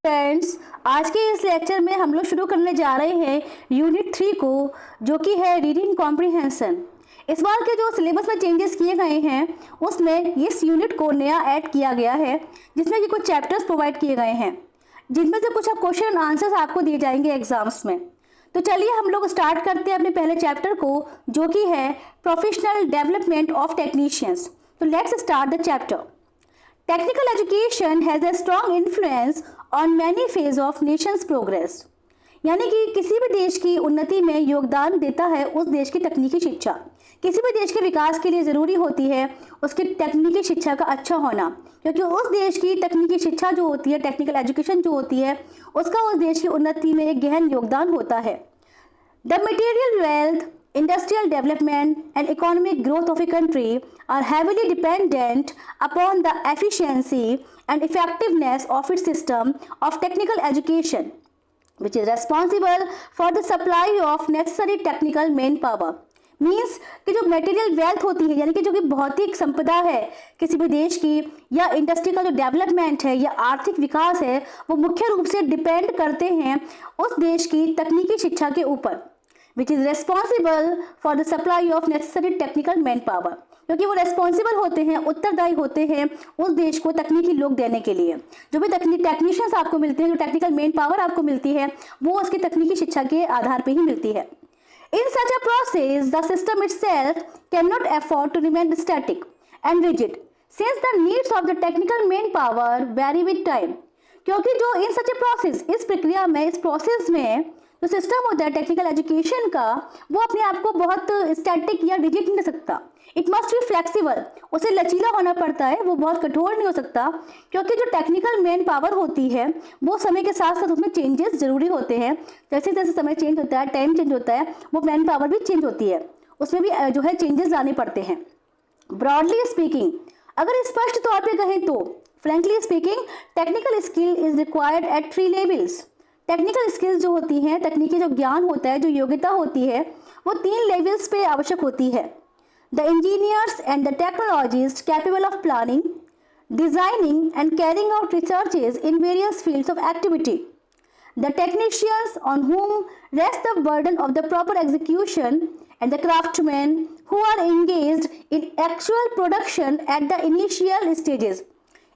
Friends, आज के इस लेक्चर में हम लोग शुरू करने जा रहे हैं यूनिट 3 को, जो कि है रीडिंग कॉम्प्रिहेंशन। इस बार के जो सिलेबस में चेंजेस किए गए हैं उसमें इस यूनिट को नया ऐड किया गया है, जिसमें कि कुछ चैप्टर्स प्रोवाइड किए गए हैं, जिनमें से कुछ क्वेश्चन एंड आंसर्स आपको दिए जाएंगे एग्जाम्स में। तो चलिए हम लोग स्टार्ट करते हैं अपने पहले चैप्टर को, जो कि है प्रोफेशनल डेवलपमेंट ऑफ टेक्नीशियंस। तो let's start the chapter. Technical education has a strong influence on many phases of nation's progress। यानी कि किसी भी देश की उन्नति में योगदान देता है उस देश की तकनीकी शिक्षा। किसी भी देश के विकास के लिए ज़रूरी होती है उसकी तकनीकी शिक्षा का अच्छा होना, क्योंकि उस देश की तकनीकी शिक्षा जो होती है, टेक्निकल एजुकेशन जो होती है, उसका उस देश की उन्नति में एक गहन योगदान होता है। The material wealth, industrial development and economic growth of a country are heavily dependent upon the efficiency and effectiveness of its system of technical education, which is responsible for the supply of necessary technical manpower। Means कि जो material wealth होती है, यानी कि जो कि भौतिक संपदा है किसी भी देश की, या इंडस्ट्री का जो डेवलपमेंट है या आर्थिक विकास है, वो मुख्य रूप से डिपेंड करते हैं उस देश की तकनीकी शिक्षा के ऊपर, which is responsible for the supply of necessary technical manpower। क्योंकि वो रेस्पॉन्सिबल होते हैं, उत्तरदायी होते हैं उस देश को तकनीकी लोग देने के लिए। जो भी टेक्नीशियंस आपको मिलते हैं, जो टेक्निकल मैन पावर आपको मिलती है, वो उसकी तकनीकी शिक्षा के आधार पर ही मिलती है। In such a process, the system itself cannot afford to remain static and rigid, since the needs of the technical manpower vary with time। क्योंकि जो इन सच ए प्रोसेस, इस प्रक्रिया में, इस प्रोसेस में जो सिस्टम होता है टेक्निकल एजुकेशन का, वो अपने आप को बहुत स्टैटिक या रिजिड नहीं रख सकता। इट मस्ट बी फ्लेक्सिबल, उसे लचीला होना पड़ता है, वो बहुत कठोर नहीं हो सकता, क्योंकि जो टेक्निकल मैन पावर होती है वो समय के साथ साथ उसमें चेंजेस जरूरी होते हैं। जैसे जैसे समय चेंज होता है, टाइम चेंज होता है, वो मैन पावर भी चेंज होती है, उसमें भी जो है चेंजेस लाने पड़ते हैं। ब्रॉडली स्पीकिंग, अगर स्पष्ट तौर पर कहें तो frankly speaking, technical skill is required at 3 levels. Technical skills जो होती हैं, तकनीकी जो ज्ञान होता है, जो योग्यता होती है, वो 3 लेवल्स पे आवश्यक होती है। The engineers and the technologist capable of planning, designing and carrying out researches in various fields of activity. The technicians on whom rests the burden of the proper execution, and the craftsmen who are engaged in actual production at the initial stages।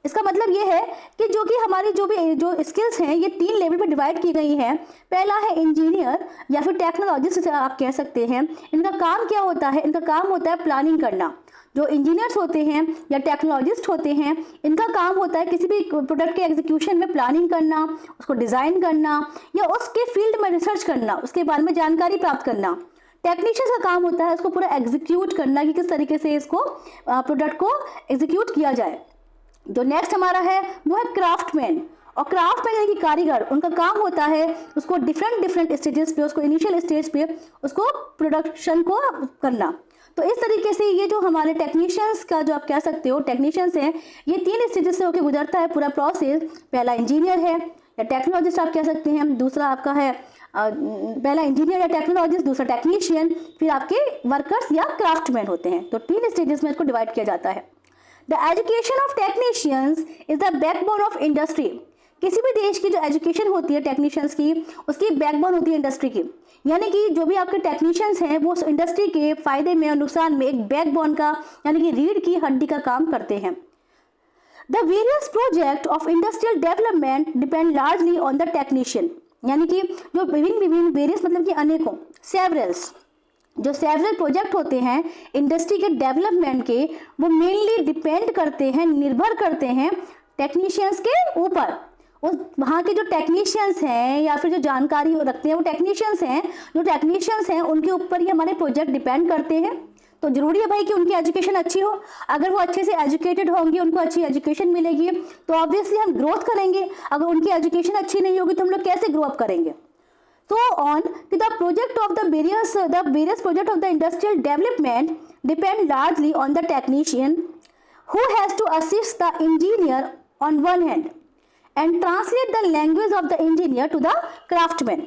इसका मतलब ये है कि जो कि हमारी जो skills हैं, ये 3 लेवल पर डिवाइड की गई हैं। पहला है इंजीनियर या फिर टेक्नोलॉजिस्ट आप कह सकते हैं। इनका काम क्या होता है? इनका काम होता है प्लानिंग करना। जो इंजीनियर्स होते हैं या टेक्नोलॉजिस्ट होते हैं, इनका काम होता है किसी भी प्रोडक्ट के एग्जीक्यूशन में प्लानिंग करना, उसको डिज़ाइन करना, या उसके फील्ड में रिसर्च करना, उसके बारे में जानकारी प्राप्त करना। टेक्नीशियंस का काम होता है उसको पूरा एग्जीक्यूट करना कि किस तरीके से इसको प्रोडक्ट को एग्जीक्यूट किया जाए। जो नेक्स्ट हमारा है वो है क्राफ्टमैन, और क्राफ्टमैन यानी कि कारीगर, उनका काम होता है उसको डिफरेंट स्टेजेस पे, उसको इनिशियल स्टेज पे उसको प्रोडक्शन को करना। तो इस तरीके से ये जो हमारे टेक्नीशियंस का, जो आप कह सकते हो टेक्नीशियंस हैं, ये 3 स्टेजेस से होकर गुजरता है पूरा प्रोसेस। पहला इंजीनियर है या टेक्नोलॉजिस्ट आप कह सकते हैं, दूसरा आपका है पहला इंजीनियर या टेक्नोलॉजिस्ट, दूसरा टेक्नीशियन, फिर आपके वर्कर्स या क्राफ्टमैन होते हैं। तो 3 स्टेजेस में इसको डिवाइड किया जाता है। The education of technicians is the backbone of industry। किसी भी देश की जो एजुकेशन होती है टेक्नीशियंस की, उसकी बैकबोन होती है इंडस्ट्री की। यानी कि जो भी आपके टेक्नीशियंस हैं वो इंडस्ट्री के फायदे में और नुकसान में एक बैकबोन का, यानी कि रीढ़ की हड्डी का काम करते हैं। The various projects of industrial development depend largely on the technician। यानी कि जो विभिन्न वेरियस मतलब कि अनेकों, सेवरल्स, जो सेवरल प्रोजेक्ट होते हैं इंडस्ट्री के डेवलपमेंट के, वो मेनली डिपेंड करते हैं, निर्भर करते हैं टेक्नीशियंस के ऊपर। उस वहाँ के जो टेक्नीशियंस हैं या फिर जो जानकारी रखते हैं वो टेक्नीशियंस हैं, जो टेक्नीशियंस हैं उनके ऊपर ही हमारे प्रोजेक्ट डिपेंड करते हैं। तो जरूरी है भाई कि उनकी एजुकेशन अच्छी हो। अगर वो अच्छे से एजुकेटेड होंगे, उनको अच्छी एजुकेशन मिलेगी, तो ऑब्वियसली हम ग्रोथ करेंगे। अगर उनकी एजुकेशन अच्छी नहीं होगी तो हम लोग कैसे ग्रो अप करेंगे? So on to the various project of the industrial development depend largely on the technician, who has to assist the engineer on one hand and translate the language of the engineer to the craftsman।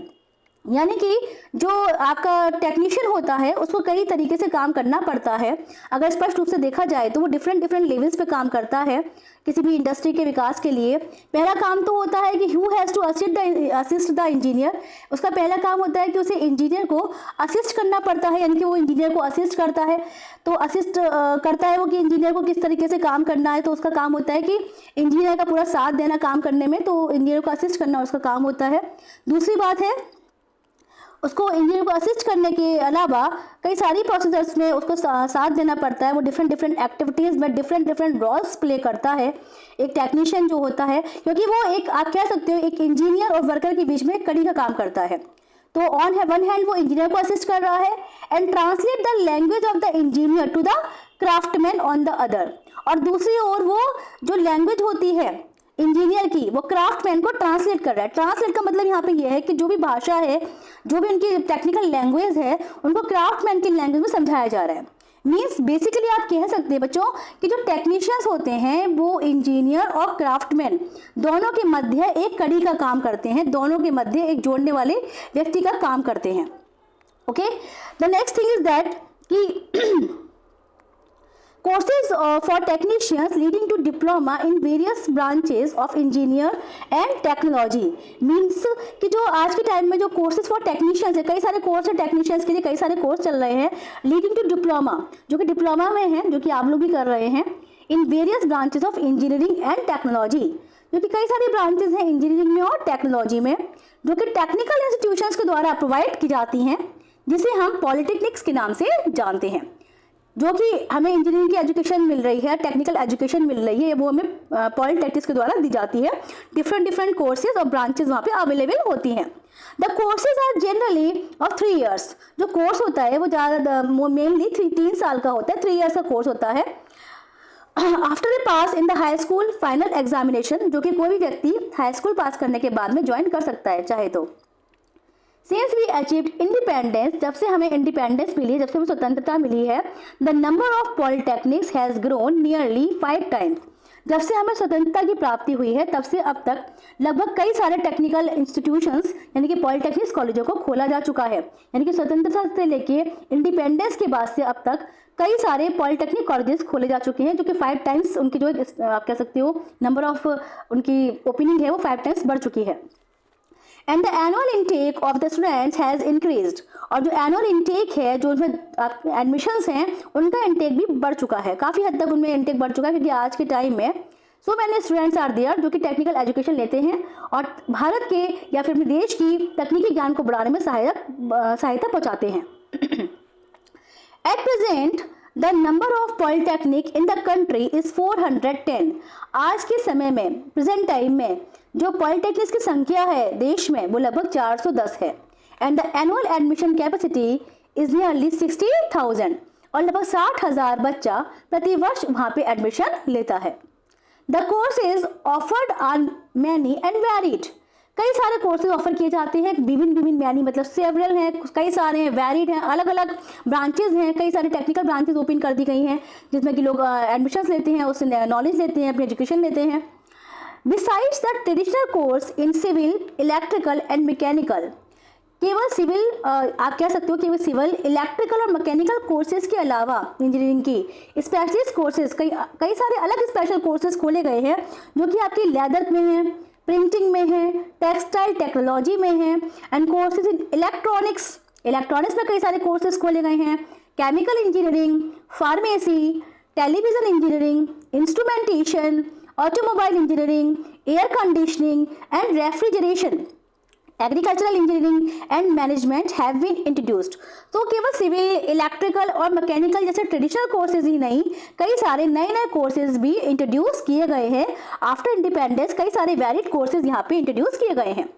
यानी कि जो आपका technician होता है उसको कई तरीके से काम करना पड़ता है। अगर स्पष्ट रूप से देखा जाए तो वो डिफरेंट डिफरेंट लेवल्स पे काम करता है किसी भी इंडस्ट्री के विकास के लिए। पहला काम तो होता है कि who has to assist the engineer. उसका पहला काम होता है कि उसे इंजीनियर को असिस्ट करना पड़ता है, यानी कि वो इंजीनियर को असिस्ट करता है। तो असिस्ट करता है वो कि इंजीनियर को किस तरीके से काम करना है, तो उसका काम होता है कि इंजीनियर का पूरा साथ देना काम करने में, तो इंजीनियर को असिस्ट करना उसका काम होता है। दूसरी बात है, उसको इंजीनियर को असिस्ट करने के अलावा कई सारी प्रोसेसर्स में उसको साथ देना पड़ता है। वो डिफरेंट डिफरेंट एक्टिविटीज़ में डिफरेंट डिफरेंट रोल्स प्ले करता है एक टेक्नीशियन जो होता है, क्योंकि वो एक, आप कह सकते हो, एक इंजीनियर और वर्कर के बीच में कड़ी का काम करता है। तो ऑन वन हैंड वो इंजीनियर को असिस्ट कर रहा है and translate the language of the engineer to the craftsman on the other, और दूसरी ओर वो जो लैंग्वेज होती है इंजीनियर की वो क्राफ्टमैन को ट्रांसलेट कर रहा है। ट्रांसलेट का मतलब यहाँ पे ये है कि जो भी भाषा है, जो भी उनकी टेक्निकल लैंग्वेज है, उनको क्राफ्टमैन की लैंग्वेज में समझाया जा रहा है। मीन्स बेसिकली आप कह सकते हैं बच्चों कि जो टेक्नीशियंस होते हैं वो इंजीनियर और क्राफ्टमैन दोनों के मध्य एक कड़ी का काम करते हैं, दोनों के मध्य एक जोड़ने वाले व्यक्ति का काम करते हैं। Okay, the next thing is that कि courses for technicians leading to diploma in various branches of engineer and technology means कि जो आज के टाइम में जो courses for technicians है, कई सारे कोर्स है टेक्नीशियंस के लिए, कई सारे कोर्स चल रहे हैं leading to diploma, जो कि डिप्लोमा में है, जो कि आप लोग भी कर रहे हैं, in various branches of engineering and technology, जो कि कई सारी ब्रांचेस हैं इंजीनियरिंग में और टेक्नोलॉजी में, जो कि टेक्निकल इंस्टीट्यूशंस के द्वारा प्रोवाइड की जाती हैं, जिसे हम पॉलिटेक्निक्स के नाम से जानते हैं। जो कि हमें इंजीनियरिंग की एजुकेशन मिल रही है, टेक्निकल एजुकेशन मिल रही है, वो हमें पॉलिटेक्निक्स के द्वारा दी जाती है। डिफरेंट डिफरेंट कोर्सेज और ब्रांचेज वहाँ पे अवेलेबल होती हैं। The courses are generally of 3 years। जो कोर्स होता है वो ज़्यादा मेनली 3 साल का होता है, 3 years का कोर्स होता है। After a pass in the high school final examination, जो कि कोई भी व्यक्ति हाई स्कूल पास करने के बाद में ज्वाइन कर सकता है चाहे तो। Since we achieved independence, जब से हमें इंडिपेंडेंस मिली है, जब से हमें स्वतंत्रता मिली है, the number of polytechnics has grown nearly 5 times। जब से हमें स्वतंत्रता की प्राप्ति हुई है तब से अब तक लगभग कई सारे टेक्निकल इंस्टीट्यूशंस यानी कि पॉलिटेक्निक्स कॉलेजों को खोला जा चुका है। यानी कि स्वतंत्रता से लेके इंडिपेंडेंस के बाद से अब तक कई सारे पॉलिटेक्निक कॉलेजेस खोले जा चुके हैं, जो कि 5 टाइम्स उनकी जो आप कह सकते हो नंबर ऑफ उनकी ओपनिंग है वो 5 टाइम्स बढ़ चुकी है। And the annual intake of the students has increased, और जो एनुअल इनटेक है, जो उसमें एडमिशन्स हैं, उनका इनटेक भी बढ़ चुका है, काफ़ी हद तक उनमें इनटेक बढ़ चुका है, क्योंकि आज के टाइम में so many students are there जो कि टेक्निकल एजुकेशन लेते हैं और भारत के या फिर अपने देश की तकनीकी ज्ञान को बढ़ाने में सहायता पहुँचाते हैं। At present the number of polytechnic in the country is 410। आज के समय में, प्रेजेंट टाइम में, जो पॉलिटेक्निक्स की संख्या है देश में वो लगभग 410 है। And the annual admission capacity is nearly 60,000, और लगभग 60,000 बच्चा प्रति वर्ष वहाँ पे एडमिशन लेता है। The courses offered are many and varied. कई सारे कोर्सेज ऑफर किए जाते हैं, विभिन्न मैनी मतलब सेवरल हैं, कई सारे हैं, वैरिड हैं, अलग अलग ब्रांचेज हैं, कई सारे टेक्निकल ब्रांचेज ओपन कर दी गई हैं जिसमें कि लोग एडमिशन्स लेते हैं, उससे नॉलेज लेते हैं, अपनी एजुकेशन लेते हैं। Besides the traditional course in civil, electrical and mechanical, केवल सिविल आप कह सकते हो केवल सिविल, इलेक्ट्रिकल और मैकेनिकल कोर्सेज के अलावा इंजीनियरिंग की स्पेशलिस्ट कोर्सेज कई सारे अलग स्पेशल कोर्सेज खोले गए हैं, जो कि आपकी लेदर में है, प्रिंटिंग में है, टेक्सटाइल टेक्नोलॉजी में है, एंड कोर्सेज इन इलेक्ट्रॉनिक्स में कई सारे कोर्सेज खोले गए हैं। Chemical engineering, pharmacy, television engineering, instrumentation, automobile engineering, air conditioning and refrigeration, agricultural engineering and management have been introduced. तो केवल सिविल, इलेक्ट्रिकल और मैकेनिकल जैसे ट्रेडिशनल कोर्सेज ही नहीं, कई सारे नए कोर्सेज भी इंट्रोड्यूस किए गए हैं। आफ्टर इंडिपेंडेंस कई सारे वैलिड कोर्सेज यहाँ पे इंट्रोड्यूस किए गए हैं।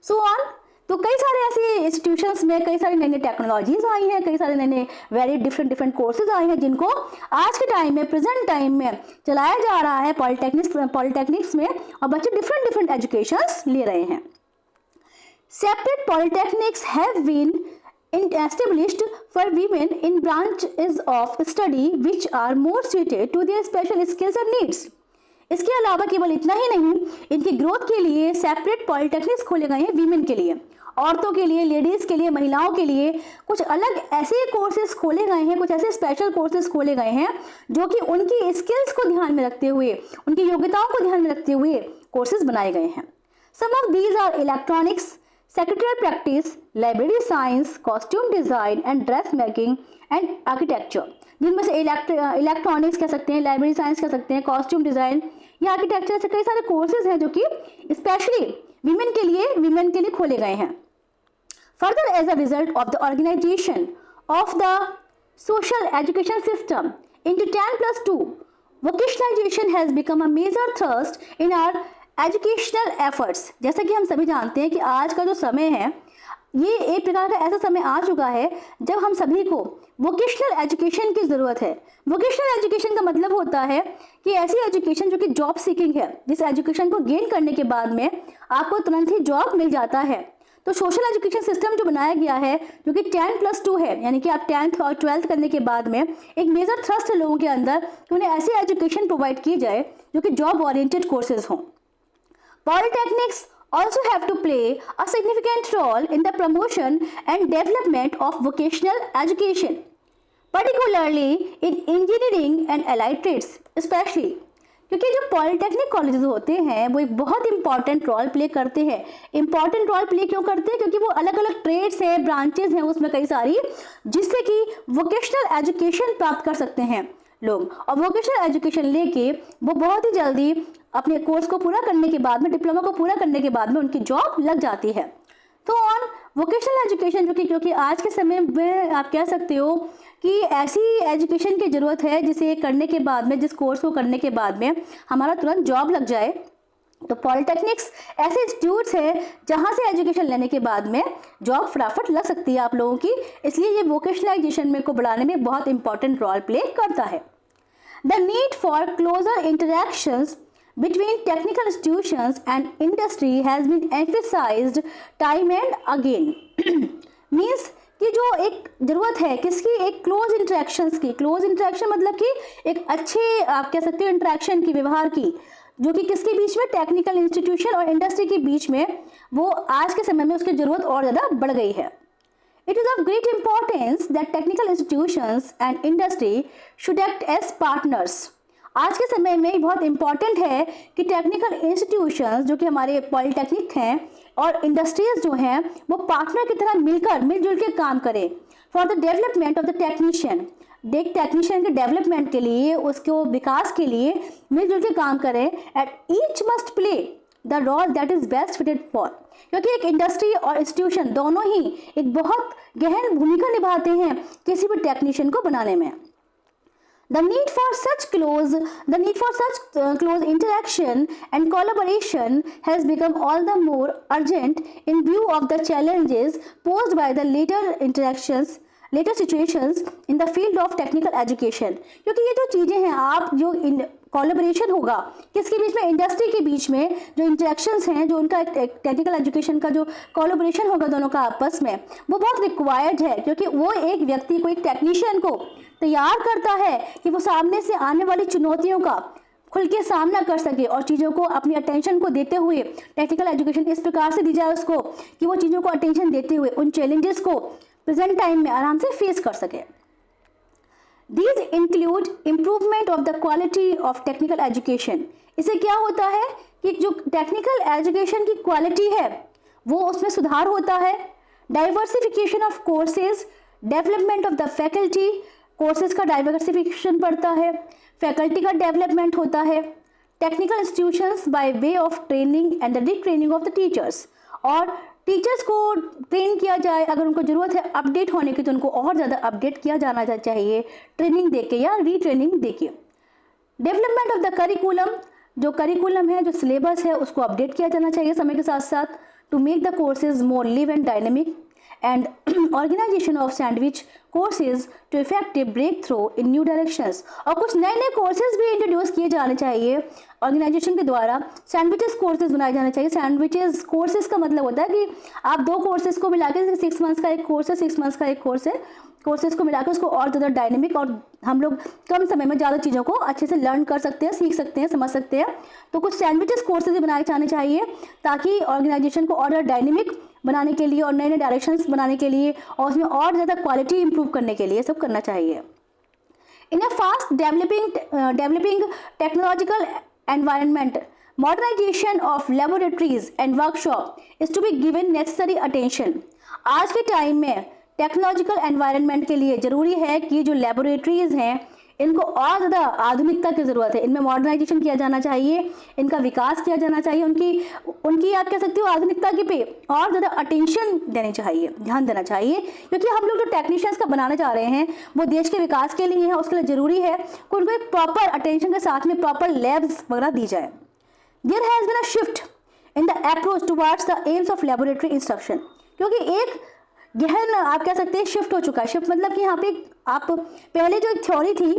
सो ऑन, तो कई सारे ऐसे इंस्टीट्यूशंस में कई सारी नई टेक्नोलॉजीज आई हैं, कई सारे नए वेरी डिफरेंट कोर्सेज आए हैं, जिनको आज के टाइम में, प्रेजेंट टाइम में चलाया जा रहा है पॉलिटेक्निक्स में, और बच्चे डिफरेंट एजुकेशंस ले रहे हैं। Separate polytechnics have been established for women in branches of study which are more suited to their special skills and needs। इसके अलावा केवल इतना ही नहीं, इनकी ग्रोथ के लिए सेपरेट पॉलिटेक्निक्स खोले गए हैं वीमेन के लिए, औरतों के लिए, लेडीज़ के लिए, महिलाओं के लिए कुछ अलग ऐसे कोर्सेज खोले गए हैं, कुछ ऐसे स्पेशल कोर्सेज खोले गए हैं जो कि उनकी स्किल्स को ध्यान में रखते हुए, उनकी योग्यताओं को ध्यान में रखते हुए कोर्सेज बनाए गए हैं। Some of these are electronics, secretarial practice, library science, costume design and dress making and architecture, जिनमें से इलेक्ट्रॉनिक्स कह सकते हैं, लाइब्रेरी साइंस कह सकते हैं, कॉस्ट्यूम डिज़ाइन या आर्किटेक्चर, से कई सारे कोर्सेज हैं जो कि स्पेशली विमेन के लिए खोले गए हैं। Further, as a result of the organization of the social education system into 10+2, vocationalization has become a major thrust in our educational efforts। जैसा कि हम सभी जानते हैं कि आज का जो समय है ये एक प्रकार का ऐसा समय आ चुका है जब हम सभी को वोकेशनल एजुकेशन की ज़रूरत है। वोकेशनल एजुकेशन का मतलब होता है कि ऐसी एजुकेशन जो कि जॉब सीकिंग है, जिस एजुकेशन को गेन करने के बाद में आपको तुरंत ही जॉब मिल जाता है। तो सोशल एजुकेशन सिस्टम जो बनाया गया है जो कि 10+2 है, यानी कि आप 10th और 12th करने के बाद में एक मेजर थ्रस्ट है लोगों के अंदर कि उन्हें ऐसी एजुकेशन प्रोवाइड की जाए जो कि जॉब ओरिएंटेड कोर्सेज हों। Polytechnics also have to play a significant role in the promotion and development of vocational education, particularly in engineering and allied trades, especially क्योंकि जो पॉलिटेक्निक कॉलेजेस होते हैं वो एक बहुत इंपॉर्टेंट रोल प्ले करते हैं। इंपॉर्टेंट रोल प्ले क्यों करते हैं? क्योंकि वो अलग अलग ट्रेड्स हैं, ब्रांचेज हैं उसमें कई सारी, जिससे कि वोकेशनल एजुकेशन प्राप्त कर सकते हैं लोग, और वोकेशनल एजुकेशन लेके वो बहुत ही जल्दी अपने कोर्स को पूरा करने के बाद में, डिप्लोमा को पूरा करने के बाद में उनकी जॉब लग जाती है। तो ऑन वोकेशनल एजुकेशन जो कि आज के समय में आप कह सकते हो कि ऐसी एजुकेशन की ज़रूरत है जिसे करने के बाद में, जिस कोर्स को करने के बाद में हमारा तुरंत जॉब लग जाए। तो पॉलिटेक्निक्स ऐसे इंस्टीट्यूट्स हैं जहाँ से एजुकेशन लेने के बाद में जॉब फटाफट लग सकती है आप लोगों की, इसलिए ये वोकेशनलाइजेशन में को बढ़ाने में बहुत इंपॉर्टेंट रोल प्ले करता है। The need for closer interactions between technical institutions and industry has been emphasized time and again। means कि जो एक ज़रूरत है किसकी, एक क्लोज इंटरेक्शंस की। क्लोज इंटरेक्शन मतलब कि एक अच्छे आप कह सकते हो इंटरेक्शन की, व्यवहार की, जो कि किसके बीच में, टेक्निकल इंस्टीट्यूशन और इंडस्ट्री के बीच में, वो आज के समय में उसकी ज़रूरत और ज़्यादा बढ़ गई है। It is of great importance that technical institutions and industry should act as partners। आज के समय में बहुत इंपॉर्टेंट है कि टेक्निकल इंस्टीट्यूशंस जो कि हमारे पॉलिटेक्निक हैं और इंडस्ट्रीज जो हैं वो पार्टनर की तरह मिलजुल के काम करें for the development of the technician. Technician के डेवलपमेंट के लिए, उसके विकास के लिए मिलजुल के काम करें। At each must play the role that is best fitted for, क्योंकि एक इंडस्ट्री और इंस्टीट्यूशन दोनों ही एक बहुत गहन भूमिका निभाते हैं किसी भी टेक्नीशियन को बनाने में। The need for such close interaction and collaboration has become all the more urgent in view of the challenges posed by the later situations in the field of technical education। क्योंकि ये जो चीज़ें हैं, आप जो कोलैबोरेशन होगा किसके बीच में, इंडस्ट्री के बीच में, जो इंटरेक्शंस हैं, जो उनका टेक्निकल एजुकेशन का जो कोलैबोरेशन होगा दोनों का आपस में, वो बहुत रिक्वायर्ड है, क्योंकि वो एक व्यक्ति को, एक टेक्नीशियन को तैयार करता है कि वो सामने से आने वाली चुनौतियों का खुल के सामना कर सके और चीज़ों को अपनी अटेंशन को देते हुए टेक्निकल एजुकेशन इस प्रकार से दी जाए उसको कि वो चीज़ों को अटेंशन देते हुए उन चैलेंजेस को प्रेजेंट टाइम में आराम से फेस कर सके। These include improvement of the quality of technical education। इससे क्या होता है कि जो टेक्निकल एजुकेशन की क्वालिटी है वो उसमें सुधार होता है। Diversification of courses, development of the faculty, courses का डाइवर्सिफिकेशन बढ़ता है, फैकल्टी का डेवलपमेंट होता है, technical institutions by way of training and the retraining of the teachers, और टीचर्स को ट्रेन किया जाए, अगर उनको ज़रूरत है अपडेट होने की तो उनको और ज़्यादा अपडेट किया जाना चाहिए ट्रेनिंग देके या रीट्रेनिंग देके। डेवलपमेंट ऑफ द करिकुलम, जो करिकुलम है, जो सिलेबस है, उसको अपडेट किया जाना चाहिए समय के साथ साथ, to make the courses more live and dynamic, and organisation of sandwich courses to effective break through in new directions. और कुछ नए नए कोर्सेज भी इंट्रोड्यूस किए जाने चाहिए ऑर्गेनाइजेशन के द्वारा। सैंडविचेस कोर्सेज बनाए जाने चाहिए। सैंडविचेस कोर्सेज का मतलब होता है कि आप दो कोर्सेज को मिला के, 6 मंथ्स का एक कोर्स है, 6 मंथ्स का एक कोर्स है, कोर्सेज को मिलाकर उसको और ज़्यादा डायनेमिक, और हम लोग कम समय में ज़्यादा चीज़ों को अच्छे से लर्न कर सकते हैं, सीख सकते हैं, समझ सकते हैं। तो कुछ सैंडविचेस कोर्सेज बनाए जाने चाहिए ताकि ऑर्गेनाइजेशन को और डायनेमिक बनाने के लिए और नए नए डायरेक्शंस बनाने के लिए और उसमें और ज़्यादा क्वालिटी इंप्रूव करने के लिए सब करना चाहिए। In a fast developing technological environment, modernization of laboratories and workshop is to be given necessary attention। आज के टाइम में टेक्नोलॉजिकल एनवायरनमेंट के लिए ज़रूरी है कि जो लेबोरेटरीज़ हैं इनको और ज़्यादा आधुनिकता की ज़रूरत है, इनमें मॉडर्नाइजेशन किया जाना चाहिए, इनका विकास किया जाना चाहिए, उनकी आप कह सकते हो आधुनिकता के पे और ज़्यादा अटेंशन देनी चाहिए, ध्यान देना चाहिए, क्योंकि हम लोग जो टेक्नीशियंस का बनाने जा रहे हैं वो देश के विकास के लिए है। उसके लिए ज़रूरी है कि उनको एक प्रॉपर अटेंशन के साथ में प्रॉपर लैब्स वगैरह दी जाए। There has been a shift in the approach towards the aims of laboratory instruction, क्योंकि एक गहन आप कह सकते हैं शिफ्ट हो चुका है। शिफ्ट मतलब कि यहाँ पे आप पहले जो एक थ्योरी थी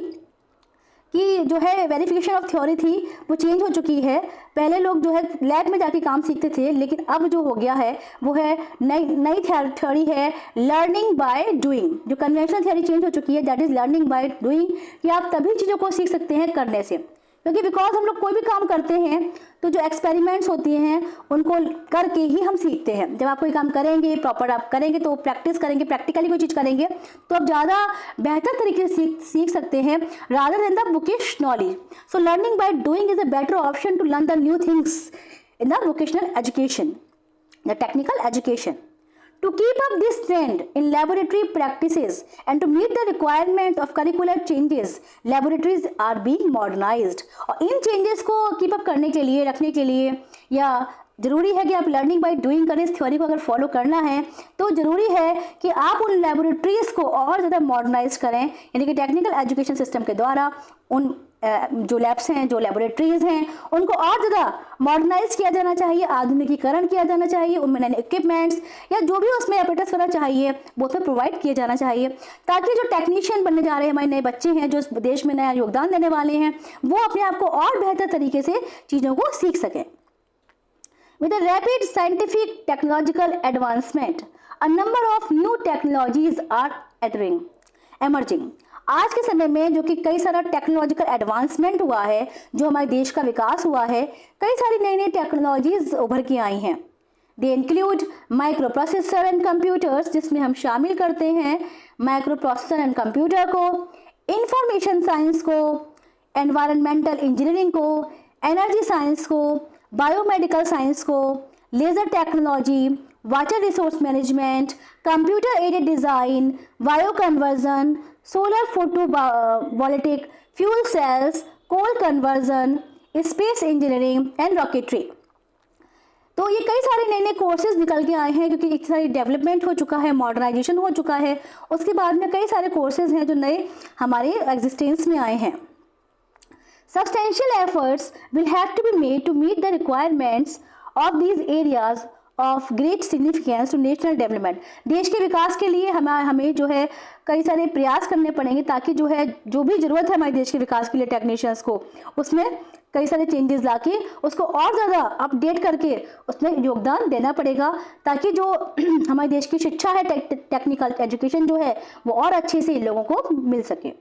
कि जो है वेरिफिकेशन ऑफ थ्योरी थी वो चेंज हो चुकी है। पहले लोग जो है लैब में जाके काम सीखते थे, लेकिन अब जो हो गया है वो है नई थ्योरी है लर्निंग बाय डूइंग। जो कन्वेंशनल थ्योरी चेंज हो चुकी है that is learning by doing, कि आप तभी चीज़ों को सीख सकते हैं करने से, क्योंकि बिकॉज हम लोग कोई भी काम करते हैं तो जो एक्सपेरिमेंट्स होती हैं उनको करके ही हम सीखते हैं। जब आप कोई काम करेंगे प्रॉपर आप करेंगे तो प्रैक्टिस करेंगे, प्रैक्टिकली कोई चीज़ करेंगे तो आप ज़्यादा बेहतर तरीके से सीख सकते हैं rather than the bookish knowledge. So learning by doing is a better option to learn the new things in the vocational education, the technical education. To keep up this trend in laboratory practices and to meet the requirement of curricular changes, laboratories are being modernized। और इन changes को keep up करने के लिए, रखने के लिए, या ज़रूरी है कि आप लर्निंग बाय डूइंग करें। इस थ्योरी को अगर फॉलो करना है तो ज़रूरी है कि आप उन लेबोरेटरीज़ को और ज़्यादा मॉडर्नाइज करें, यानी कि टेक्निकल एजुकेशन सिस्टम के द्वारा उन जो लैब्स हैं, जो लेबोरेटरीज़ हैं, उनको और ज़्यादा मॉडर्नाइज किया जाना चाहिए, आधुनिकीकरण किया जाना चाहिए, उनमें नए इक्विपमेंट्स या जो भी उसमें अपडेट्स करना चाहिए वो उसमें प्रोवाइड किया जाना चाहिए, ताकि जो टेक्नीशियन बनने जा रहे हैं हमारे नए बच्चे हैं जो इस देश में नया योगदान देने वाले हैं वो अपने आप को और बेहतर तरीके से चीज़ों को सीख सकें। With a rapid scientific technological advancement, a number of new technologies are emerging। आज के समय में जो कि कई सारा टेक्नोलॉजिकल एडवांसमेंट हुआ है, जो हमारे देश का विकास हुआ है, कई सारी नई नई टेक्नोलॉजीज उभर के आई हैं। They include micro processor and computers, जिसमें हम शामिल करते हैं माइक्रो प्रोसेसर एंड कंप्यूटर को, इंफॉर्मेशन साइंस को, एनवायरमेंटल इंजीनियरिंग को, एनर्जी साइंस को, बायोमेडिकल साइंस को, laser technology, water resource management, computer aided design, bio conversion, solar photovoltaic, fuel cells, coal conversion, space engineering and rocketry. तो ये कई सारे नए नए कोर्सेज निकल के आए हैं, क्योंकि एक सारी डेवलपमेंट हो चुका है, मॉडर्नाइजेशन हो चुका है। उसके बाद में कई सारे कोर्सेज हैं जो नए हमारे एग्जिस्टेंस में आए हैं। Substantial efforts will have to be made to meet the requirements of these areas of great significance to national development। देश के विकास के लिए हमें जो है कई सारे प्रयास करने पड़ेंगे, ताकि जो है जो भी ज़रूरत है हमारे देश के विकास के लिए टेक्नीशियंस को, उसमें कई सारे चेंजेस लाके उसको और ज़्यादा अपडेट करके उसमें योगदान देना पड़ेगा, ताकि जो हमारे देश की शिक्षा है, टेक्निकल एजुकेशन जो है वो और अच्छे से इन लोगों को मिल सके।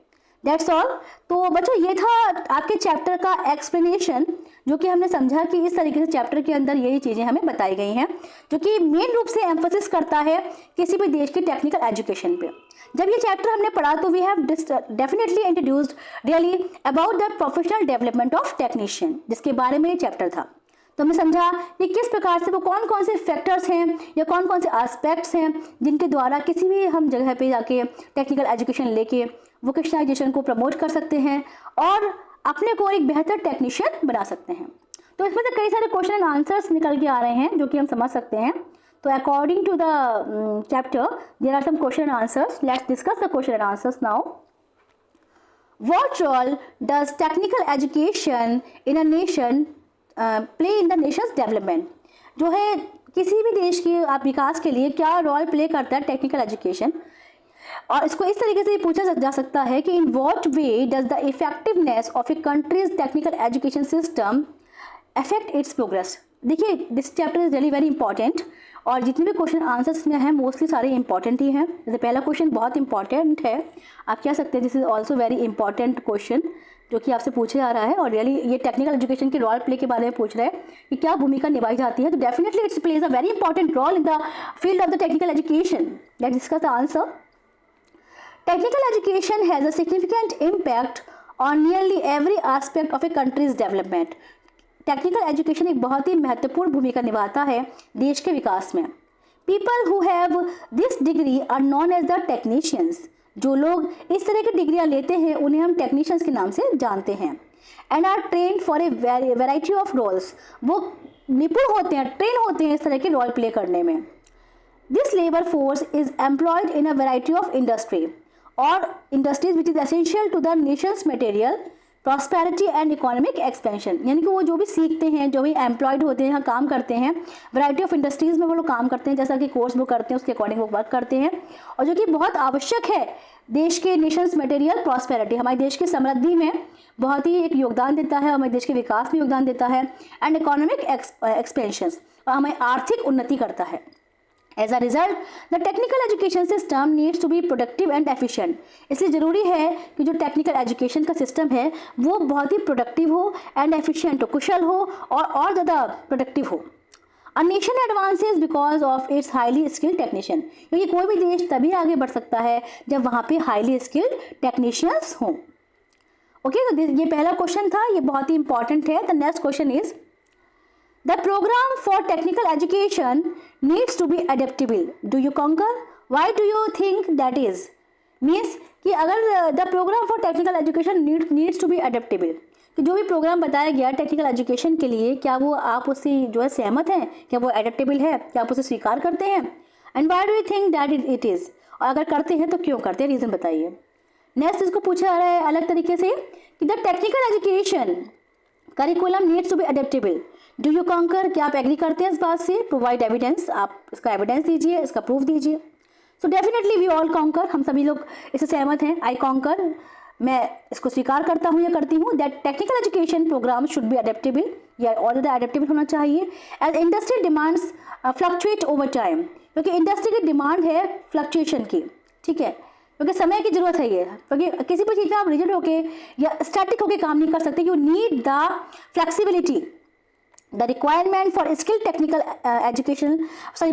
That's all. तो बच्चों ये था आपके चैप्टर का एक्सप्लेनेशन, जो कि हमने समझा कि इस तरीके से चैप्टर के अंदर यही चीज़ें हमें बताई गई हैं, जो कि मेन रूप से एम्फोसिस करता है किसी भी देश की टेक्निकल एजुकेशन पे। जब ये चैप्टर हमने पढ़ा तो we have definitely introduced really about the professional development of technician, जिसके बारे में ये चैप्टर था। तो हमने समझा कि किस प्रकार से वो कौन कौन से फैक्टर्स हैं या कौन कौन से एस्पेक्ट्स हैं जिनके द्वारा किसी भी हम जगह पे जाके टेक्निकल एजुकेशन लेके वोकेशनलाइजेशन को प्रमोट कर सकते हैं और अपने को एक बेहतर टेक्नीशियन बना सकते हैं। तो इसमें से कई सारे क्वेश्चन एंड आंसर्स निकल के आ रहे हैं जो कि हम समझ सकते हैं। तो according to the chapter there are some question and answers. Let's discuss the question and answers now. What role does technical education in a nation play in the nation's development? जो है किसी भी देश के आप विकास के लिए क्या रोल प्ले करता है टेक्निकल एजुकेशन, और इसको इस तरीके से पूछा जा सकता है कि in what way does the effectiveness of a country's technical education system affect its progress. देखिए this chapter is really very important, और जितने भी क्वेश्चन आंसर्स में हैं मोस्टली सारे इंपॉर्टेंट ही हैं। जैसे पहला क्वेश्चन बहुत इंपॉर्टेंट है, आप कह सकते हैं this is also very important question, जो कि आपसे पूछे जा रहा है और रियली ये टेक्निकल एजुकेशन के रोल प्ले के बारे में पूछ रहा है कि क्या भूमिका निभाई जाती है। तो definitely it's plays a very important role in the field of the technical education. Let's discuss the answer. Technical education has a significant impact on nearly every aspect of a country's development. Technical education एक बहुत ही महत्वपूर्ण भूमिका निभाता है देश के विकास में। People who have this degree are known as the technicians. जो लोग इस तरह की डिग्रियां लेते हैं उन्हें हम टेक्नीशियंस के नाम से जानते हैं। And are train for a variety of roles. वो निपुण होते हैं, ट्रेन होते हैं इस तरह के रोल प्ले करने में। This labour force is employed in a variety of industry और industries which is essential to the nation's material prosperity and economic expansion. यानी कि वो जो भी सीखते हैं, जो भी एम्प्लॉयड होते हैं, यहाँ काम करते हैं, वैरायटी ऑफ इंडस्ट्रीज़ में वो लोग काम करते हैं, जैसा कि कोर्स वो करते हैं उसके अकॉर्डिंग वो वर्क करते हैं, और जो कि बहुत आवश्यक है देश के नेशंस मटेरियल प्रॉस्पेरिटी, हमारे देश की समृद्धि में बहुत ही एक योगदान देता है, हमारे देश के विकास में योगदान देता है, एंड इकोनॉमिक एक्सपेंशन, और हमारी आर्थिक उन्नति करता है। As a result, the technical education system needs to be productive and efficient. इसलिए ज़रूरी है कि जो टेक्निकल एजुकेशन का सिस्टम है वो बहुत ही प्रोडक्टिव हो एंड एफिशिएंट हो, कुशल हो और ज़्यादा प्रोडक्टिव हो। A nation advances because of its highly skilled technician. क्योंकि कोई भी देश तभी आगे बढ़ सकता है जब वहाँ पे highly skilled technicians हों। ओके, तो ये पहला क्वेश्चन था, ये बहुत ही इंपॉर्टेंट है। The next question is The program for technical education needs to be adaptable. Do you concur? Why do you think that is? Means कि अगर the program for technical education needs to be adaptable, कि जो भी programme बताया गया technical education के लिए, क्या वो आप उससे जो है सहमत हैं, क्या वो एडेप्टेबल है, क्या आप उसे स्वीकार करते हैं? And why do you think that it is? और अगर करते हैं तो क्यों करते हैं, रीज़न बताइए। नेक्स्ट इसको पूछा जा रहा है अलग तरीके से कि the technical education curriculum needs to be adaptable. Do you concur? क्या आप एग्री करते हैं इस बात से? प्रोवाइड एविडेंस, आप इसका एविडेंस दीजिए, इसका प्रूफ दीजिए। So definitely we all concur, हम सभी लोग इससे सहमत हैं। आई कॉन्कर, मैं इसको स्वीकार करता हूँ या करती हूँ that technical education program should be adaptable, या और ज़्यादा अडेप्टेबल होना चाहिए as industry demands fluctuate over time, क्योंकि इंडस्ट्री की डिमांड है फ्लक्चुएशन की, ठीक है, क्योंकि समय की जरूरत है ये, क्योंकि किसी भी चीज़ में आप रिजिड होके या स्टैटिक होके काम नहीं कर सकते। You need the flexibility. The requirement for skilled technical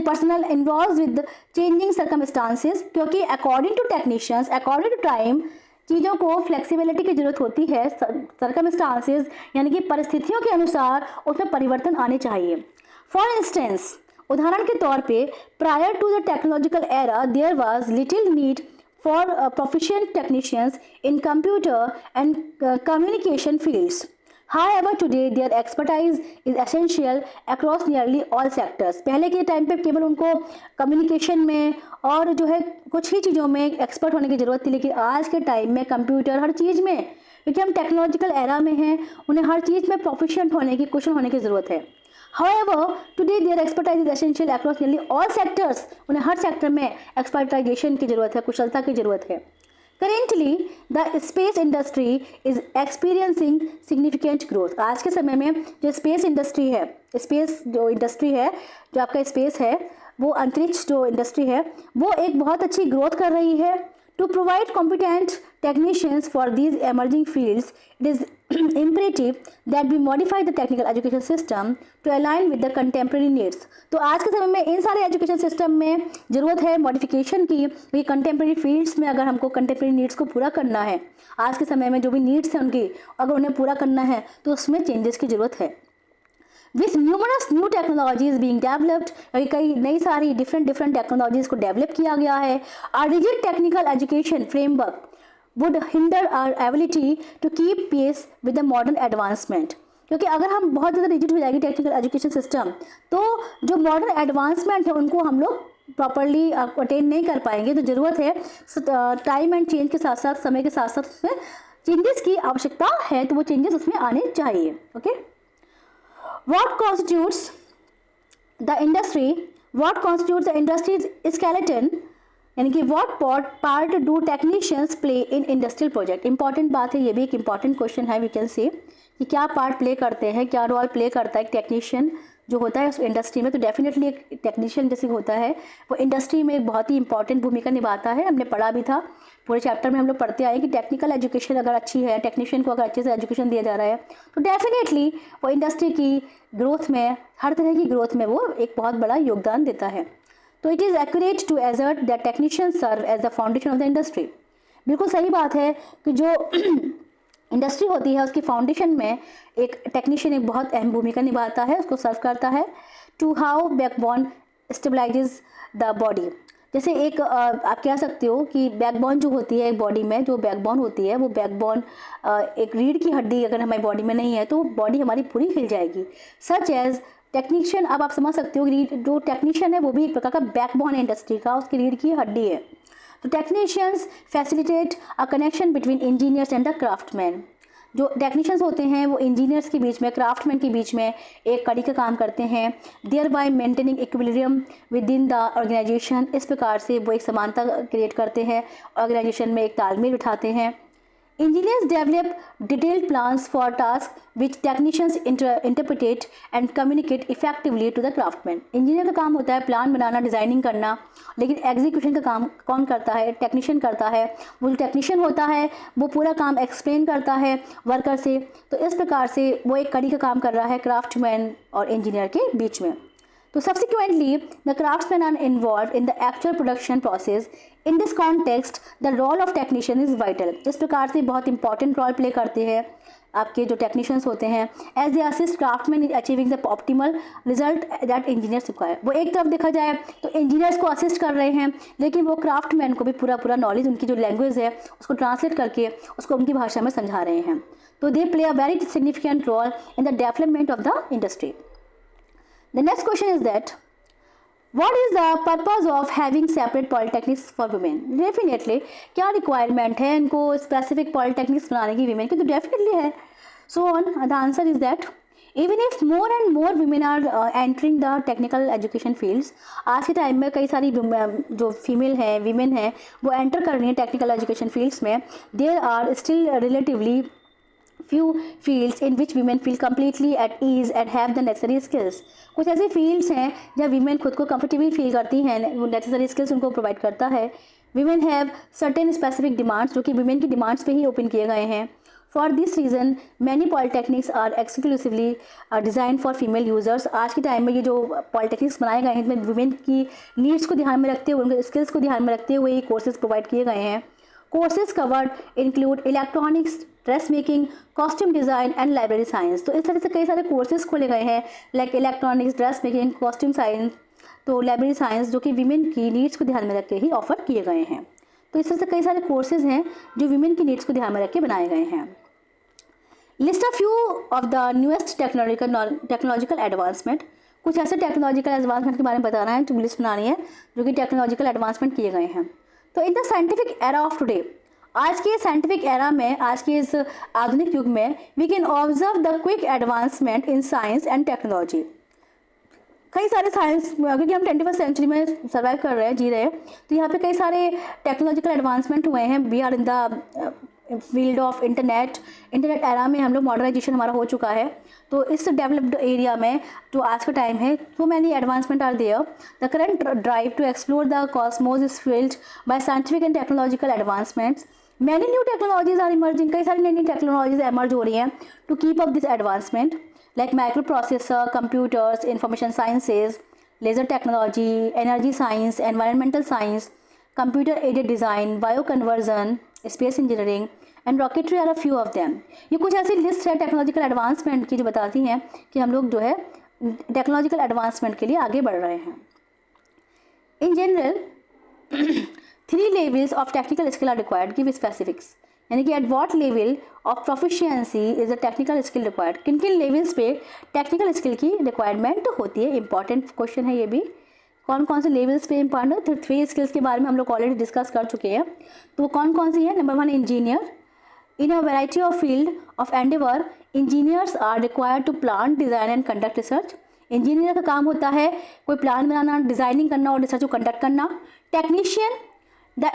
personnel involves with changing circumstances, क्योंकि according to technicians, according to time, चीज़ों को फ्लेक्सिबिलिटी की ज़रूरत होती है। सर्कमस्टांसेस यानी कि परिस्थितियों के अनुसार उसमें परिवर्तन आने चाहिए। फॉर इंस्टेंस, उदाहरण के तौर पे, prior to the technological era there was little need for proficient technicians in computer and communication fields. However, today their expertise is essential across nearly all sectors. पहले के टाइम पे केवल उनको कम्युनिकेशन में और जो है कुछ ही चीज़ों में एक्सपर्ट होने की ज़रूरत थी, लेकिन आज के टाइम में कंप्यूटर हर चीज़ में, क्योंकि हम टेक्नोलॉजिकल एरा में हैं, उन्हें हर चीज़ में प्रोफिशिएंट होने की, कुशल होने की ज़रूरत है। However, today their expertise is essential across nearly all sectors. उन्हें हर सेक्टर में एक्सपर्टाइजेशन की ज़रूरत है, कुशलता की ज़रूरत है। Currently, the space industry is experiencing significant growth. आज के समय में जो स्पेस इंडस्ट्री है, स्पेस जो इंडस्ट्री है, जो आपका स्पेस है, वो अंतरिक्ष जो इंडस्ट्री है, वो एक बहुत अच्छी ग्रोथ कर रही है। To provide competent technicians for these emerging fields, it is imperative that we modify the technical education system to align with the contemporary needs. तो आज के समय में इन सारे एजुकेशन सिस्टम में ज़रूरत है मॉडिफिकेशन की, क्योंकि कंटेम्प्रेरी फील्ड्स में अगर हमको कंटेम्प्रेरी नीड्स को पूरा करना है, आज के समय में जो भी नीड्स हैं उनकी अगर उन्हें पूरा करना है तो उसमें चेंजेस की ज़रूरत है। With numerous new technologies being developed, कई नई सारी डिफरेंट टेक्नोलॉजीज़ को डेवलप किया गया है। Our rigid technical education framework would hinder our ability to keep pace with the modern advancement. क्योंकि अगर हम बहुत ज़्यादा रिजिड हो जाएगी टेक्निकल एजुकेशन सिस्टम, तो जो मॉडर्न एडवांसमेंट है उनको हम लोग प्रॉपरली अटेन नहीं कर पाएंगे। तो ज़रूरत है टाइम एंड चेंज के साथ साथ, समय के साथ साथ उसमें चेंजेस की आवश्यकता है, तो वो चेंजेस उसमें आने चाहिए। Okay, What constitutes the industry? What constitutes the industry's skeleton? यानी कि what part do technicians play in industrial project? Important बात है, ये भी एक important question है, we can say कि क्या पार्ट प्ले करते हैं, क्या रोल प्ले करता है एक टेक्नीशियन जो होता है उस इंडस्ट्री में, तो डेफिनेटली एक टेक्नीशियन जैसे होता है वो इंडस्ट्री में एक बहुत ही इंपॉर्टेंट भूमिका निभाता है। हमने पढ़ा भी था, पूरे चैप्टर में हम लोग पढ़ते आए कि टेक्निकल एजुकेशन अगर अच्छी है, टेक्नीशियन को अगर अच्छे से एजुकेशन दिया जा रहा है, तो डेफिनेटली वो इंडस्ट्री की ग्रोथ में, हर तरह की ग्रोथ में वो एक बहुत बड़ा योगदान देता है। तो it is accurate to assert that technician serve as the foundation of the industry. बिल्कुल सही बात है कि जो इंडस्ट्री होती है उसकी फाउंडेशन में एक टेक्नीशियन एक बहुत अहम भूमिका निभाता है, उसको सर्व करता है। To how backbone stabilizes the body, जैसे एक आप कह सकते हो कि बैकबोन जो होती है एक बॉडी में, जो बैकबोन होती है वो बैकबोन एक रीढ़ की हड्डी अगर हमारी बॉडी में नहीं है तो बॉडी हमारी पूरी हिल जाएगी। सच एज टेक्नीशियन, अब आप समझ सकते हो कि जो टेक्नीशियन है वो भी एक प्रकार का बैकबोन है इंडस्ट्री का, उसकी रीढ़ की हड्डी है। तो technicians facilitate a connection between engineers and the craftsman. जो टेक्नीशियंस होते हैं वो इंजीनियर्स के बीच में, क्राफ्टमैन के बीच में एक कड़ी का काम करते हैं। Thereby maintaining equilibrium within the organization, इस प्रकार से वो एक समानता क्रिएट करते हैं, ऑर्गेनाइजेशन में एक तालमेल बिठाते हैं। Engineers develop detailed plans for tasks which technicians interpret and communicate effectively to the craftsmen. Engineer का काम होता है प्लान बनाना, डिज़ाइनिंग करना, लेकिन एग्जीक्यूशन का काम कौन करता है? टेक्नीशियन करता है। वो जो टेक्नीशियन होता है वो पूरा काम एक्सप्लेन करता है वर्कर से। तो इस प्रकार से वो एक कड़ी का काम कर रहा है क्राफ्टमैन और इंजीनियर के बीच में। तो subsequently the craftsmen are involved in the actual production process. In this context the role of technician is vital. इस प्रकार से बहुत इंपॉर्टेंट रोल प्ले करते हैं आपके जो टेक्नीशियंस होते हैं, as they assist craftsman in achieving the optimal result that engineers require. वो एक तरफ देखा जाए तो इंजीनियर्स को असिस्ट कर रहे हैं, लेकिन वो क्राफ्टमैन को भी पूरा नॉलेज, उनकी जो लैंग्वेज है उसको ट्रांसलेट करके उसको उनकी भाषा में समझा रहे हैं। तो they play a very significant role in the development of the industry. The next question is that what is the purpose of having separate polytechnics for women? Definitely क्या requirement है इनको specific polytechnics बनाने की women की? तो definitely है। So on the answer is that even if more and more women are entering the technical education fields, आज के टाइम में कई सारी जो फीमेल हैं, वीमेन हैं, वो एंटर कर रही हैं टेक्निकल एजुकेशन फील्ड्स में। There are still relatively few fields in which women feel completely at ease and have the necessary skills. कुछ ऐसे फील्ड्स हैं जहाँ वीमेन खुद को कंफर्टेबल फील करती हैं, नेसेसरी स्किल्स उनको प्रोवाइड करता है। Women have certain specific demands जो कि वीमेन की डिमांड्स पे ही ओपन किए गए हैं। For this reason many polytechnics are exclusively design for female users. आज के टाइम में ये जो पॉलिटेक्निक्स बनाए गए हैं इसमें वीमेन की नीड्स को ध्यान में रखते हुए, उनके स्किल्स को ध्यान में रखते हुए ये कोर्सेज प्रोवाइड किए गए हैं। Courses covered include electronics, dress making, costume design and library science. तो इस तरह से कई सारे कोर्सेज खोले गए हैं like electronics, dress making, costume science, तो लाइब्रेरी साइंस, जो कि वीमेन की नीड्स को ध्यान में रख के ही ऑफर किए गए हैं। तो इस तरह से कई सारे कोर्सेज हैं जो वीमेन की नीड्स को ध्यान में रख के बनाए गए हैं। List a few of the newest technological advancement. कुछ ऐसे टेक्नोलॉजिकल एडवांसमेंट के बारे में बताना है, जो लिस्ट बनानी है जो कि टेक्नोलॉजिकल एडवांसमेंट किए गए हैं। तो in the scientific era of today, आज के साइंटिफिक एरा में, आज के इस आधुनिक युग में, we can observe the quick advancement in science and technology. कई सारे साइंस, क्योंकि हम 21वीं सेंचुरी में सर्वाइव कर रहे हैं, जी रहे हैं, तो यहाँ पे कई सारे टेक्नोलॉजिकल एडवांसमेंट हुए हैं। We are in the field of internet era में हम लोग, मॉडर्नाइजेशन हमारा हो चुका है। तो इस डेवलप्ड एरिया में जो आज का टाइम है, so many advancement are there. The current drive to explore the cosmos is fueled by scientific and technological advancements. Many new technologies are emerging. कई सारी नई टेक्नोलॉजीज emerge हो रही हैं to keep up this advancement, like microprocessor, computers, information sciences, laser technology, energy science, environmental science, computer aided design, bioconversion, space engineering and rocketry are a few of them. ये कुछ ऐसी list है technological advancement की जो बताती हैं कि हम लोग जो है टेक्नोलॉजिकल एडवांसमेंट के लिए आगे बढ़ रहे हैं। In general 3 levels of technical skill are required, give specifics. यानी कि at what level of proficiency is a technical skill required, किन किन लेवल्स पे टेक्निकल स्किल की रिक्वायरमेंट होती है। इंपॉर्टेंट क्वेश्चन है ये भी, कौन कौन से लेवल्स पे इंपॉर्टेंट है। 3 स्किल्स के बारे में हम लोग ऑलरेडी डिस्कस कर चुके हैं, तो कौन कौन सी है। Number 1 engineer. In a variety of field of endeavor, engineers are required to plan, design and conduct research. Engineer का काम होता है कोई प्लान बनाना, डिज़ाइनिंग करना और रिसर्च को कंडक्ट करना। Technician, the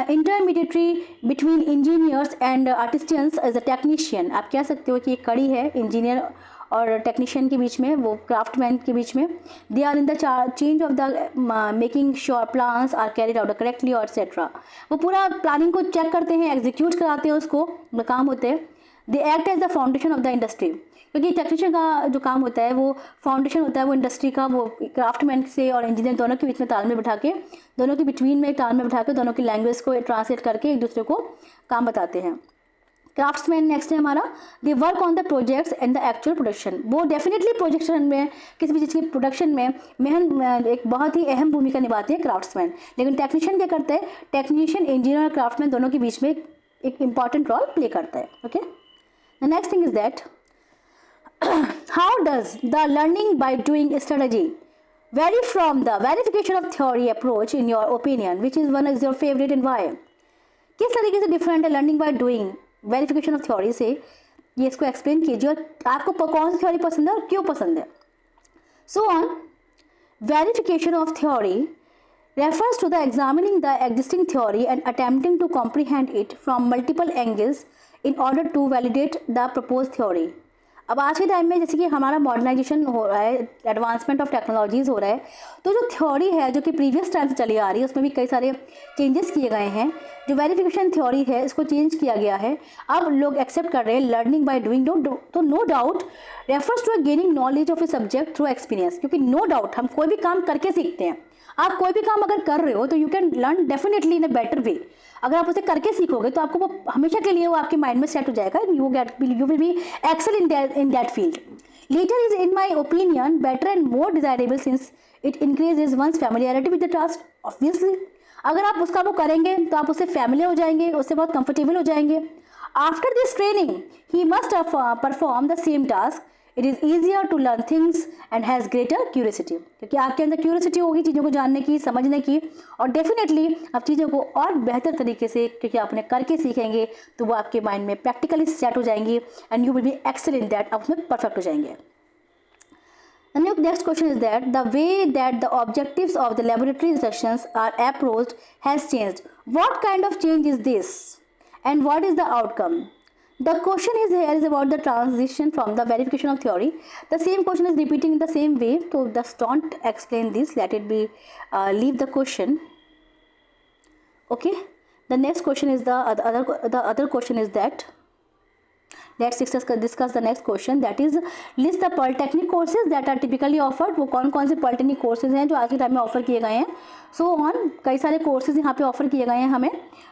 intermediary between engineers and artisans is a technician. आप कह सकते हो कि एक कड़ी है इंजीनियर और टेक्नीशियन के बीच में, वो क्राफ्टमैन के बीच में। They are in the change of the making sure plans are carried out correctly और एक्सेट्रा। वो पूरा प्लानिंग को चेक करते हैं, एग्जीक्यूट कराते हैं, उसको काम होते हैं। They act as the foundation of the industry, क्योंकि टेक्नीशियन का जो काम होता है वो फाउंडेशन होता है वो इंडस्ट्री का, वो क्राफ्टमैन से और इंजीनियर दोनों के बीच में तालमेल बिठा के, दोनों के बिटवीन में तालमेल बिठा के दोनों की लैंग्वेज को ट्रांसलेट करके एक दूसरे को काम बताते हैं। क्राफ्ट्समैन नेक्स्ट है हमारा, they work on the projects and the actual production. वो डेफिनेटली प्रोडक्शन में, किसी भी चीज़ की प्रोडक्शन में एक बहुत ही अहम भूमिका निभाते हैं क्राफ्ट्समैन। लेकिन टेक्नीशियन क्या करते हैं, टेक्नीशियन, इंजीनियर और क्राफ्टमैन दोनों के बीच में एक इंपॉर्टेंट रोल प्ले करता है। Okay, the next thing is that how does the learning by doing strategy vary from the verification of theory approach in your opinion, which is one is your favorite and why? किस तरीके से different है learning by doing verification of theory से, ये इसको explain कीजिए और आपको कौन सी थ्योरी पसंद है और क्यों पसंद है। So on verification of theory refers to the examining the existing theory and attempting to comprehend it from multiple angles in order to validate the proposed theory। अब आज के टाइम में जैसे कि हमारा मॉडर्नाइजेशन हो रहा है, एडवांसमेंट ऑफ टेक्नोलॉजीज़ हो रहा है, तो जो थ्योरी है जो कि प्रीवियस टाइम से चली आ रही है उसमें भी कई सारे चेंजेस किए गए हैं। जो वेरिफिकेशन थ्योरी है इसको चेंज किया गया है, अब लोग एक्सेप्ट कर रहे हैं लर्निंग बाय डूइंग। तो no doubt refers to gaining knowledge of a subject through experience, क्योंकि नो डाउट हम कोई भी काम करके सीखते हैं। आप कोई भी काम अगर कर रहे हो तो you can learn definitely in a better way. अगर आप उसे करके सीखोगे तो आपको वो हमेशा के लिए वो आपके माइंड में सेट हो जाएगा, you will be excel in that field. Later is in my opinion better and more desirable since it increases one's familiarity with the task. Obviously अगर आप उसका वो करेंगे तो आप उससे फैमिलियर हो जाएंगे, उससे बहुत कंफर्टेबल हो जाएंगे। After this training he must perform the same task, it is easier to learn things and has greater curiosity, क्योंकि आपके अंदर क्यूरियोसिटी होगी चीज़ों को जानने की, समझने की, और डेफिनेटली आप चीज़ों को और बेहतर तरीके से, क्योंकि आपने करके सीखेंगे तो वो आपके माइंड में प्रैक्टिकली सेट हो जाएंगी and you will be excel in that, आप उसमें परफेक्ट हो जाएंगे। The next question is that the way that the objectives of the laboratory sessions are approached has changed. What kind of change is this and what is the outcome? The question is here is about the transition from the verification of theory. The same question is repeating in the same way, so just don't explain this, let it be, leave the question. Okay, the next question is the other question is that let's discuss the next question, that is list the polytechnic courses that are typically offered। वो कौन कौन से polytechnic courses हैं जो आज के time में offer किए गए हैं। सो ऑन कई सारे कोर्सेज यहाँ पे ऑफर किए गए हैं हमें।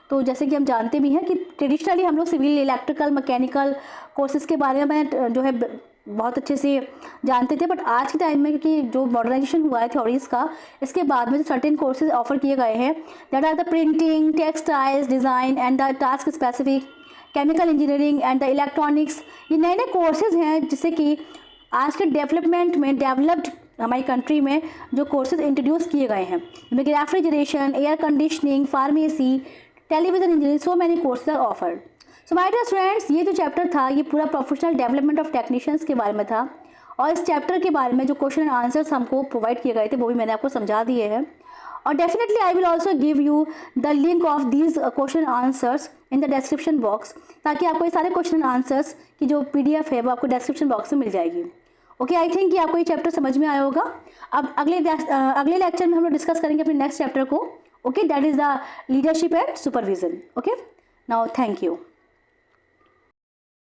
तो जैसे कि हम जानते भी हैं कि ट्रेडिशनली हम लोग सिविल, इलेक्ट्रिकल, मैकेनिकल कोर्सेज के बारे में जो है बहुत अच्छे से जानते थे, बट आज के टाइम में क्योंकि जो मॉडर्नाइजेशन हुआ है थ्योरीज़ का, इसके बाद में जो सर्टेन कोर्सेज ऑफर किए गए हैं that are the printing, textiles, design and the task specific, chemical engineering and the electronics. ये नए नए कोर्सेज हैं जिससे कि आज के डेवलपमेंट में, डेवलप्ड हमारी कंट्री में जो कोर्सेज इंट्रोड्यूस किए गए हैं, जिनमें कि refrigeration, air conditioning, pharmacy, television engineering, so many courses are offered. So my dear students, ये जो चैप्टर था ये पूरा प्रोफेशनल डेवलपमेंट ऑफ टेक्नीशियंस के बारे में था, और इस चैप्टर के बारे में जो क्वेश्चन एंड आंसर्स हमको प्रोवाइड किए गए थे वो भी मैंने आपको समझा दिए हैं। और definitely I will also give you the link of these question and answers in the description box, ताकि आपको ये सारे क्वेश्चन एंड आंसर्स की जो PDF है वो आपको डिस्क्रिप्शन बॉक्स में मिल जाएगी। ओके, आई थिंक कि आपको ये चैप्टर समझ में आया होगा। अब अगले लेक्चर में हम लोग डिस्कस करेंगे अपने नेक्स्ट चैप्टर को। Okay, that is the leadership and supervision. Okay, now thank you.